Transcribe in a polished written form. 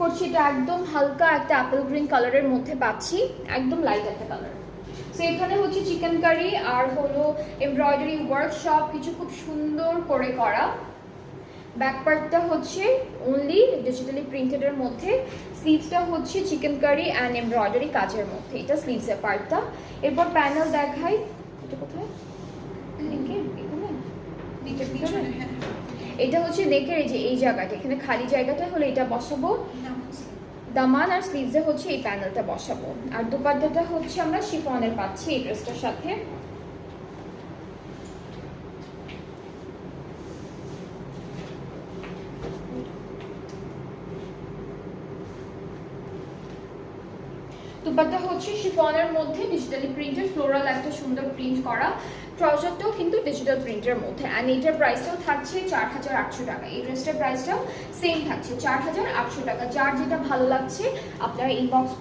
করছি এটা একদম হালকা একটা অ্যাপেল গ্রিন কালারের মধ্যে পাচ্ছি, একদম লাইট একটা কালার। সো এখানে হচ্ছে চিকেন কারি আর হলো এমব্রয়ডারি ওয়ার্কশপ কিছু খুব সুন্দর করে করা। ব্যাক পার্টটা হচ্ছে অনলি ডিজিটালি প্রিন্টেডের মধ্যে, স্লিভসটা হচ্ছে চিকেন কারি অ্যান্ড এমব্রয়ডারি কাজের মধ্যে, এটা স্লিভসের পার্টটা। এরপর প্যানেল দেখাই, এটা কোথায়, এটা হচ্ছে দেখে এই যে এই জায়গাটা, এখানে খালি জায়গাটা হলো এটা বসাবো, দামান আর স্লিভসে হচ্ছে এই প্যানেলটা বসাবো। আর দুপাট্টাটা হচ্ছে আমরা শিফনের পাচ্ছি এই ড্রেসটার সাথে। দুপাট্টা হচ্ছে শিফনের মধ্যে ডিজিটালি প্রিন্টেড ফ্লোরাল একটা সুন্দর প্রিন্ট করা, ট্রাউজারটাও কিন্তু ডিজিটাল প্রিন্টের মধ্যে। অ্যান্ড এইটার প্রাইসটাও থাকছে 4800 টাকা। এই ড্রেসটার প্রাইসটাও সেম থাকছে 4800 টাকা। যার যেটা ভালো লাগছে আপনারা ইনবক্স